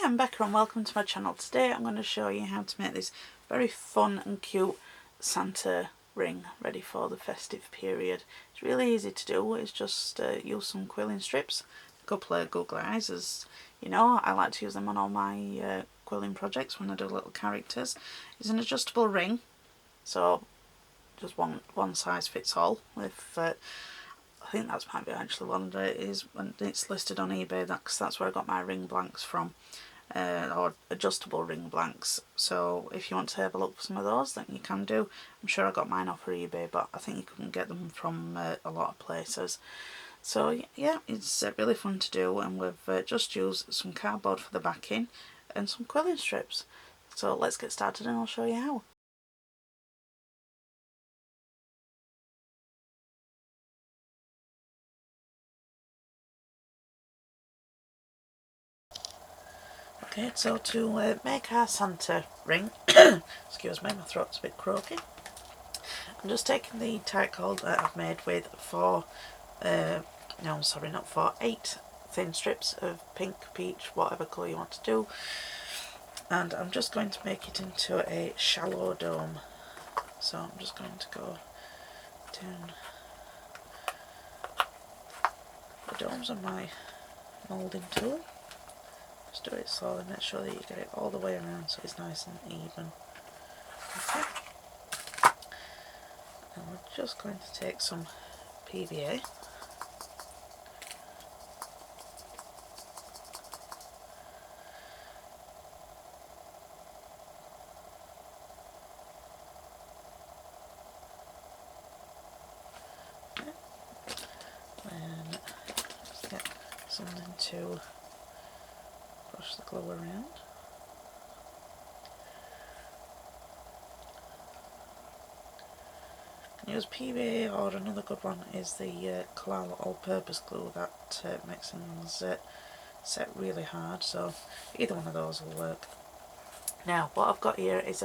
Hi, I'm Becca and welcome to my channel. Today I'm going to show you how to make this very fun and cute Santa ring ready for the festive period. It's really easy to do. It's just use some quilling strips, a couple of googly eyes, as you know. I like to use them on all my quilling projects when I do little characters. It's an adjustable ring, so just one size fits all. I think that's might be actually one that it is when it's listed on eBay, because that's where I got my ring blanks from, or adjustable ring blanks. So if you want to have a look for some of those, then you can do. I'm sure I got mine off of eBay, but I think you can get them from a lot of places. So yeah, it's really fun to do, and we've just used some cardboard for the backing and some quilling strips. So let's get started and I'll show you how. Okay, so to make our Santa ring, excuse me, my throat's a bit croaky. I'm just taking the tie cord that I've made with eight thin strips of pink, peach, whatever colour you want to do, and I'm just going to make it into a shallow dome. So I'm just going to go down the domes on my moulding tool. Just do it slowly, make sure that you get it all the way around so it's nice and even. Okay. And we're just going to take some PVA. And just get something to brush the glue around. Use PVA, or another good one is the Koala all-purpose glue that makes things set really hard, so either one of those will work. Now what I've got here is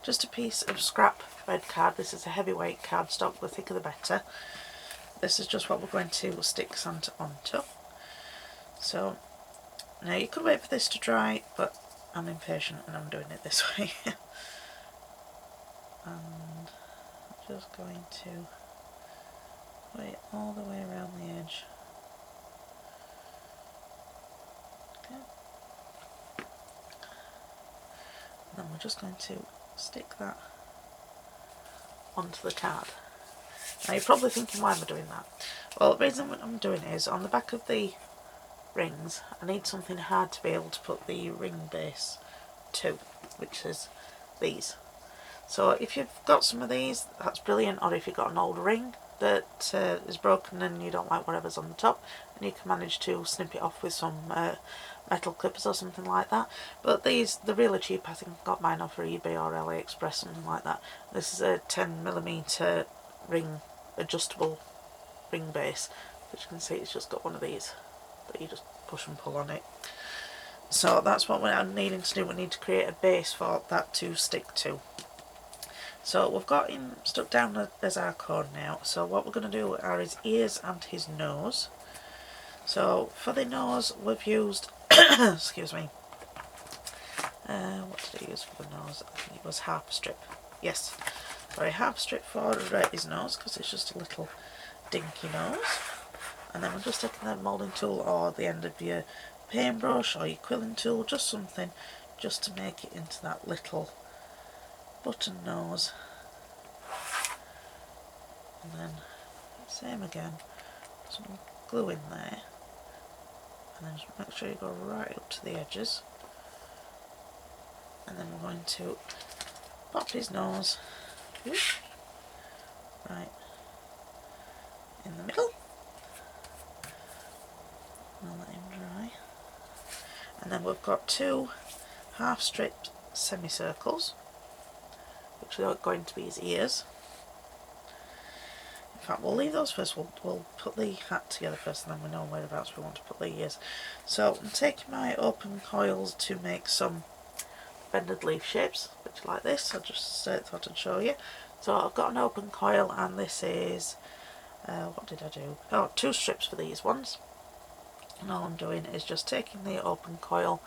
just a piece of scrap red card. This is a heavyweight cardstock, the thicker the better. This is just what we're going to stick Santa onto. So now you could wait for this to dry, but I'm impatient and I'm doing it this way. And I'm just going to put it all the way around the edge. Okay. And then we're just going to stick that onto the card. Now you're probably thinking, why am I doing that? Well, the reason I'm doing it is on the back of the rings I need something hard to be able to put the ring base to, which is these. So if you've got some of these, that's brilliant, or if you've got an old ring that is broken and you don't like whatever's on the top, and you can manage to snip it off with some metal clippers or something like that. But these, they're really cheap. I think I got mine off of eBay or AliExpress, something like that. This is a 10mm ring, adjustable ring base, which you can see it's just got one of these that you just push and pull on it. So that's what we're needing to do. We need to create a base for that to stick to. So we've got him stuck down as our cone now. So what we're going to do are his ears and his nose. So for the nose we've used excuse me, what did I use for the nose? I think it was half a strip. Yes, sorry, half a strip for his nose, because it's just a little dinky nose. And then we're just taking the moulding tool or the end of your paintbrush or your quilling tool, just something just to make it into that little button nose. And then same again, some glue in there, and then just make sure you go right up to the edges. And then we're going to pop his nose right in the middle. I'll let him dry. And then we've got two half stripped semicircles, which are going to be his ears. In fact, we'll leave those first. We'll put the hat together first, and then we know whereabouts we want to put the ears. So I'm taking my open coils to make some bended leaf shapes, which like this. I just thought I'd show you. So I've got an open coil, and this is what did I do? Oh, 2 strips for these ones. And all I'm doing is just taking the open coil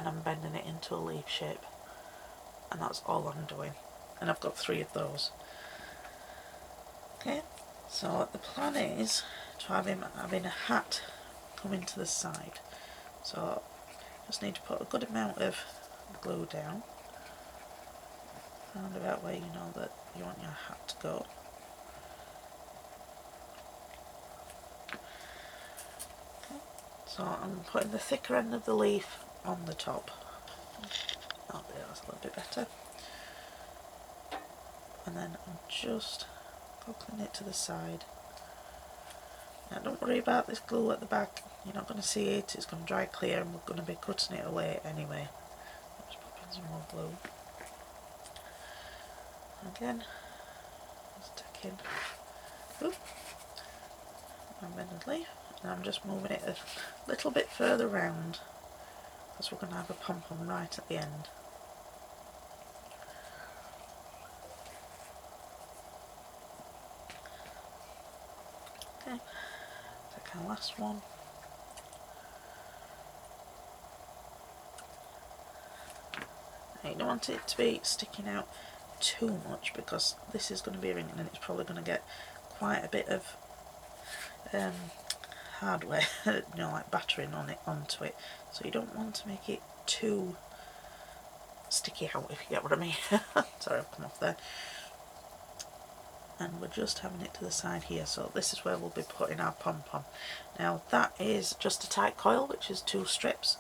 and I'm bending it into a leaf shape, and that's all I'm doing, and I've got 3 of those. Okay, so the plan is to have him having a hat coming to the side, so just need to put a good amount of glue down around about where you know that you want your hat to go. Okay. So I'm putting the thicker end of the leaf on the top. Oh, there, that's a little bit better. And then I'm just cockling it to the side. Now don't worry about this glue at the back, you're not going to see it, it's going to dry clear and we're going to be cutting it away anyway. Just pop in some more glue. Again, just taking my bended leaf, and I'm just moving it a little bit further round because we're going to have a pom-pom right at the end. Okay, take our last one. Now you don't want it to be sticking out too much because this is going to be a ring and it's probably going to get quite a bit of hardware, you know, like battering onto it. So you don't want to make it too sticky out, if you get what I mean. Sorry, I've come off there. And we're just having it to the side here, so this is where we'll be putting our pom-pom. Now that is just a tight coil, which is 2 strips.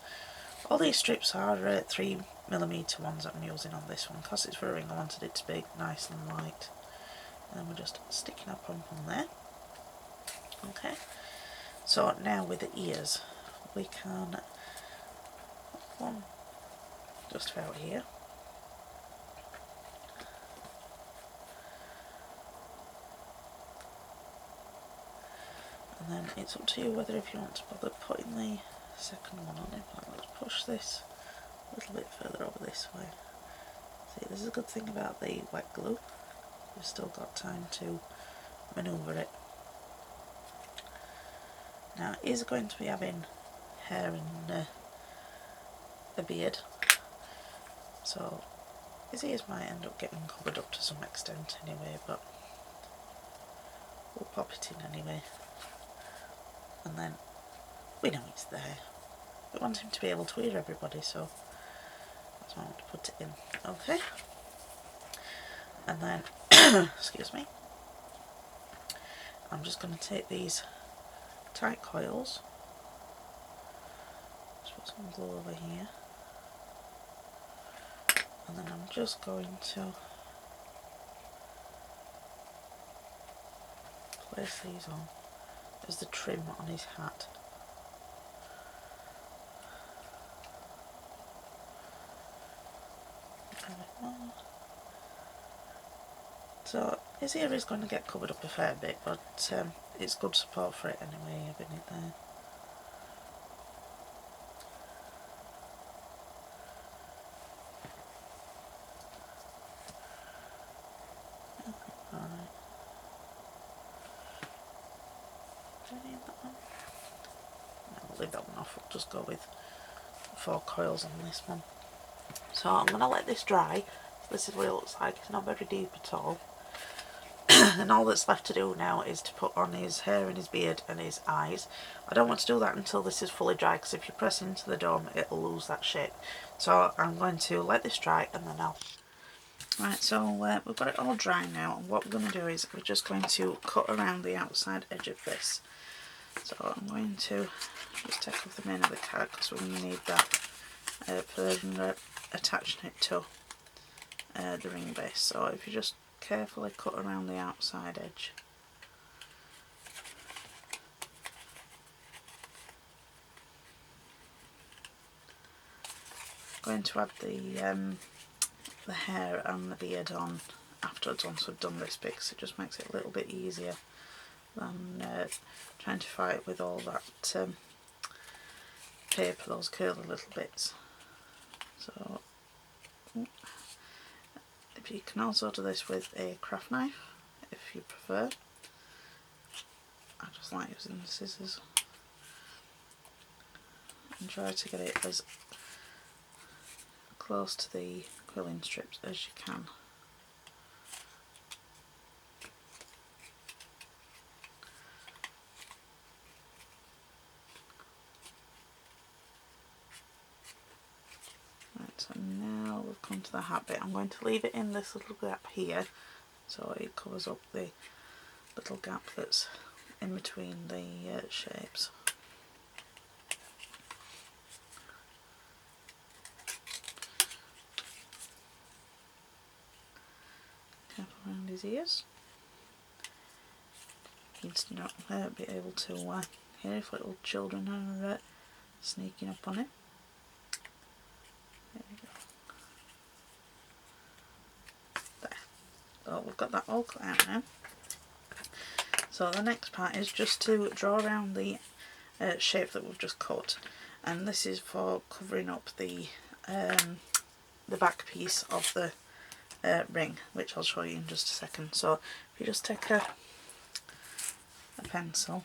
All these strips are 3mm ones that I'm using on this one because it's for a ring. I wanted it to be nice and light. And we're just sticking our pom-pom there. Okay, so now with the ears, we can put one just about here. And then it's up to you whether if you want to bother putting the second one on it. Let's push this a little bit further over this way. See, this is a good thing about the wet glue. You've still got time to manoeuvre it. Now it is going to be having hair and a beard, so his ears might end up getting covered up to some extent anyway, but we'll pop it in anyway. And then we know it's there. We want him to be able to hear everybody, so that's why I want to put it in. Okay. And then, excuse me, I'm just going to take these tight coils, just put some glue over here, and then I'm just going to place these on as the trim on his hat. So his ear is going to get covered up a fair bit, but it's good support for it anyway, having it there. Alright. Do I need that one? No, we'll leave that one off, we'll just go with 4 coils on this one. So I'm going to let this dry. This is what it looks like, it's not very deep at all. And all that's left to do now is to put on his hair and his beard and his eyes. I don't want to do that until this is fully dry, because if you press into the dome it'll lose that shape. So I'm going to let this dry and then I'll... Right, so we've got it all dry now, and what we're going to do is we're just going to cut around the outside edge of this. So I'm going to just take off the main of the card because we're going to need that for attaching it to the ring base. So if you just carefully cut around the outside edge. I'm going to add the hair and the beard on afterwards once we've done this bit, because it just makes it a little bit easier than trying to fight with all that paper, those curly little bits. So if you can also do this with a craft knife if you prefer. I just like using the scissors and try to get it as close to the quilling strips as you can. Right, so now we've come to the hat bit. I'm going to leave it in this little gap here so it covers up the little gap that's in between the shapes. Careful around his ears. Needs to not be able to hear if little children are sneaking up on it. There we go. There. So we've got that all cut out now. So the next part is just to draw around the shape that we've just cut, and this is for covering up the back piece of the ring, which I'll show you in just a second. So if you just take a pencil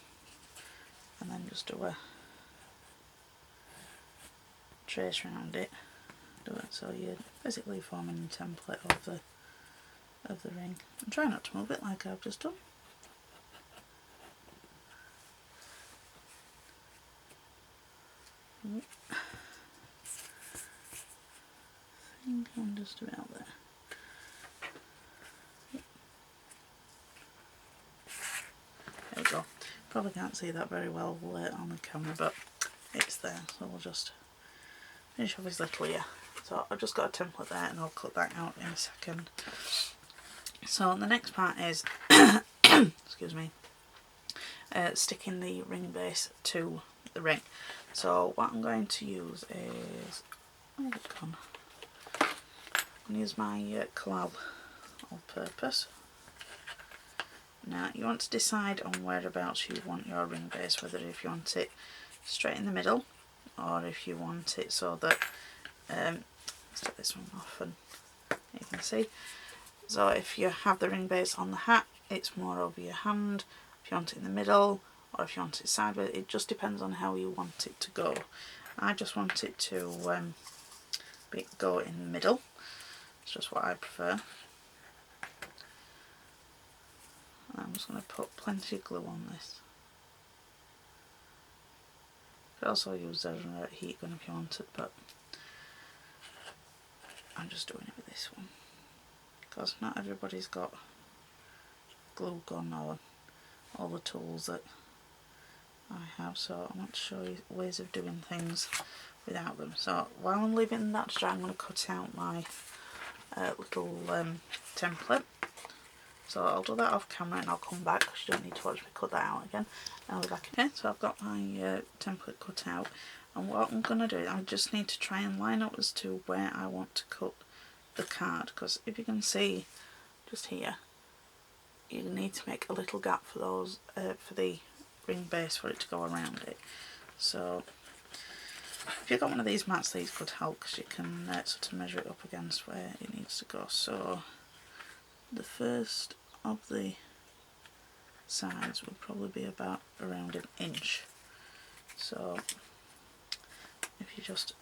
and then just do a trace around it, do it so you're basically forming a template of the ring, and try not to move it like I've just done. I think I'm just about there. There we go. Probably can't see that very well on the camera, but it's there, so we'll just finish off his little ear. So I've just got a template there and I'll cut that out in a second. So the next part is excuse me, sticking the ring base to the ring. So what I'm going to use is, where's it gone? I'm going to use my collab all purpose. Now you want to decide on whereabouts you want your ring base, whether if you want it straight in the middle or if you want it so that, let's take this one off and you can see. So if you have the ring base on the hat, it's more over your hand. If you want it in the middle or if you want it sideways, it just depends on how you want it to go. I just want it to go in the middle. It's just what I prefer. I'm just going to put plenty of glue on this. You could also use a heat gun if you wanted, but I'm just doing it with this one because not everybody's got glue gun or all the tools that I have, so I want to show you ways of doing things without them. So while I'm leaving that to dry, I'm going to cut out my little template. So I'll do that off camera and I'll come back because you don't need to watch me cut that out again. I'll be back. Okay, so I've got my template cut out, and what I'm going to do, I just need to try and line up as to where I want to cut the card, because if you can see just here, you need to make a little gap for those for the ring base for it to go around it. So if you've got one of these mats, these could help because you can sort of measure it up against where it needs to go. So the first of the sides would probably be about around 1 inch. So if you just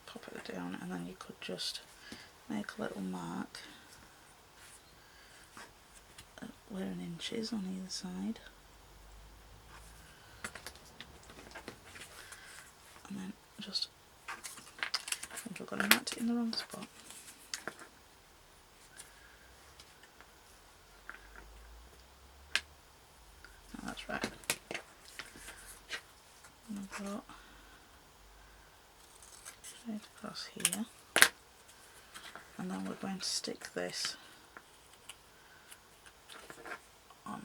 pop it down, and then you could just make a little mark at where 1 inch is on either side, and then just, I think I've got to mark it in the wrong spot. Oh, that's right. And I've got straight across here, and then we're going to stick this on.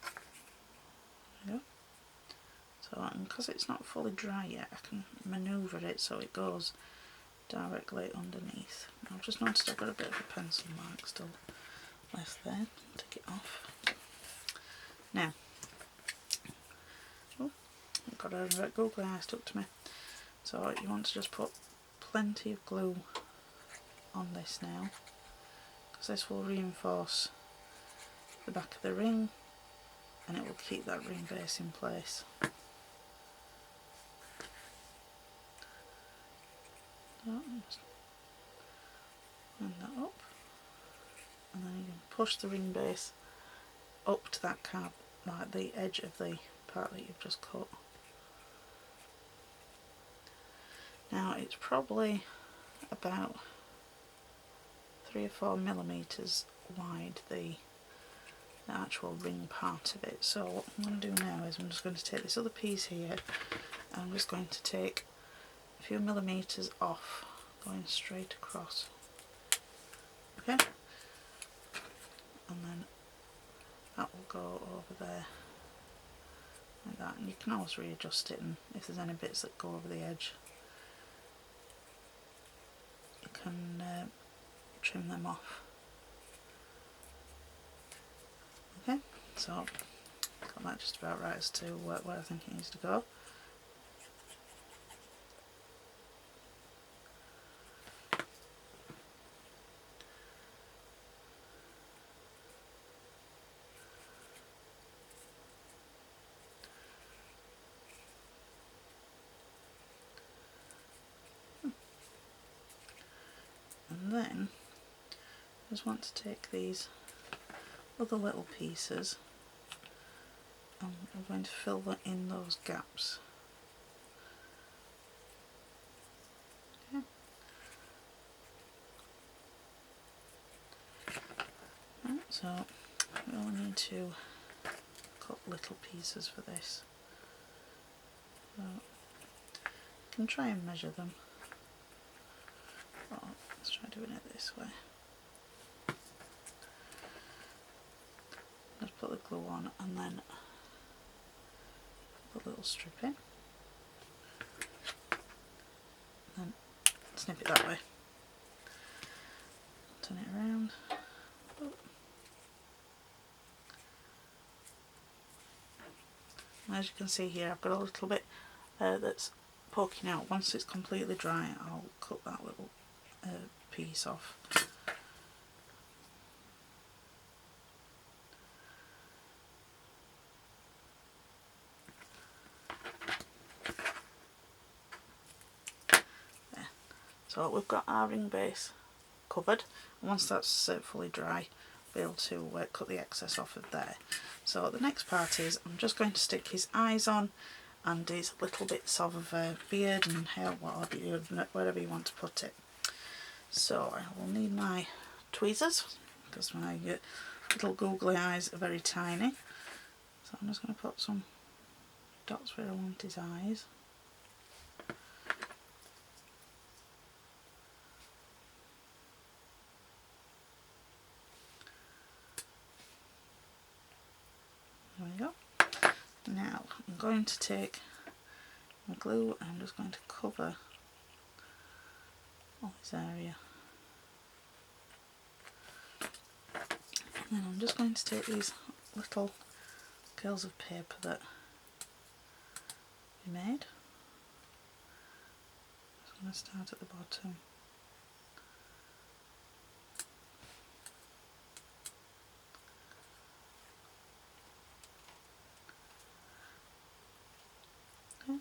There we go. So, and because it's not fully dry yet, I can manoeuvre it so it goes directly underneath. I've just noticed I've got a bit of a pencil mark still left there. Take it off. Now, oh, I've got a googly eye stuck to me. So you want to just put plenty of glue on this now, because this will reinforce the back of the ring and it will keep that ring base in place. line that up, and then you can push the ring base up to that card, like the edge of the part that you've just cut. Now it's probably about 3 or 4 millimeters wide, the actual ring part of it. So what I'm going to do now is I'm just going to take this other piece here, and I'm just going to take a few millimeters off, going straight across. Okay, and then that will go over there like that, and you can always readjust it, and if there's any bits that go over the edge you can trim them off. Okay, so got that just about right as to where I think it needs to go. And then I just want to take these other little pieces and I'm going to fill in those gaps. Okay. Right, so we only need to cut little pieces for this. So you can try and measure them. Well, let's try doing it this way. Just put the glue on and then put the little strip in. And then snip it that way. Turn it around. Oh. And as you can see here, I've got a little bit that's poking out. Once it's completely dry, I'll cut that little piece off. There. So we've got our ring base covered, and once that's fully dry, we'll be able to cut the excess off of there. So the next part is I'm just going to stick his eyes on and his little bits of beard and hair, wherever you want to put it. So I will need my tweezers because my little googly eyes are very tiny. So I'm just going to put some dots where I want his eyes. There we go. Now I'm going to take my glue and I'm just going to cover all this area. And then I'm just going to take these little curls of paper that we made. I'm going to start at the bottom. Okay.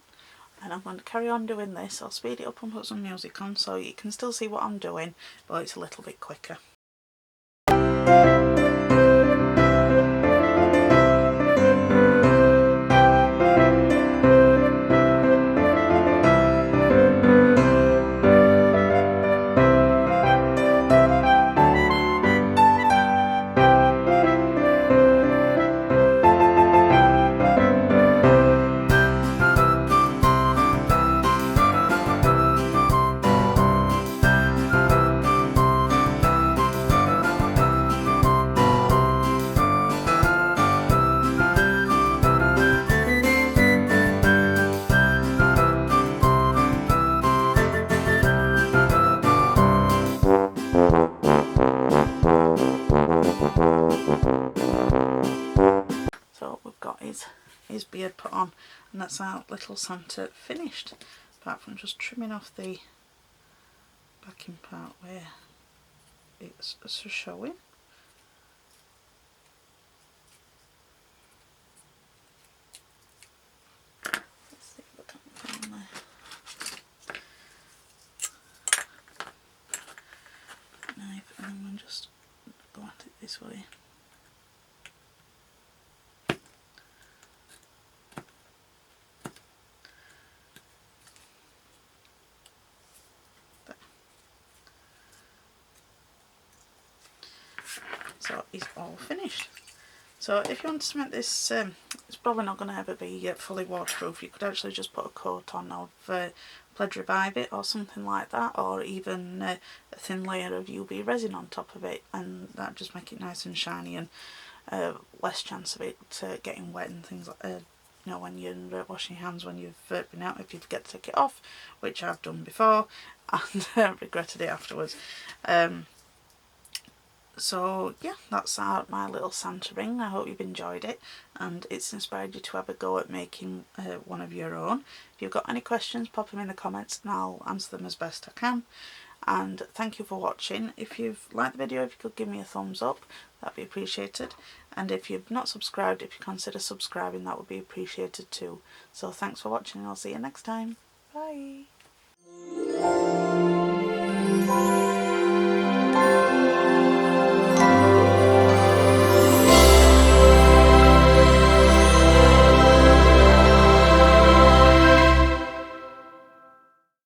And I'm going to carry on doing this. I'll speed it up and put some music on so you can still see what I'm doing, but it's a little bit quicker. His beard put on, and that's our little Santa finished, apart from just trimming off the backing part where it's showing. Let's see if I can find there. Now this way. So it's all finished. So if you want to make this, it's probably not going to ever be fully waterproof. You could actually just put a coat on of Pledge Revive It or something like that, or even a thin layer of UV resin on top of it, and that just make it nice and shiny and less chance of it getting wet and things like you know, when you're washing your hands when you've been out, if you forget to take it off, which I've done before and regretted it afterwards. So yeah, that's my little Santa ring. I hope you've enjoyed it and it's inspired you to have a go at making one of your own. If you've got any questions, pop them in the comments and I'll answer them as best I can. And thank you for watching. If you've liked the video, if you could give me a thumbs up, that'd be appreciated. And if you've not subscribed, if you consider subscribing, that would be appreciated too. So thanks for watching and I'll see you next time. Bye.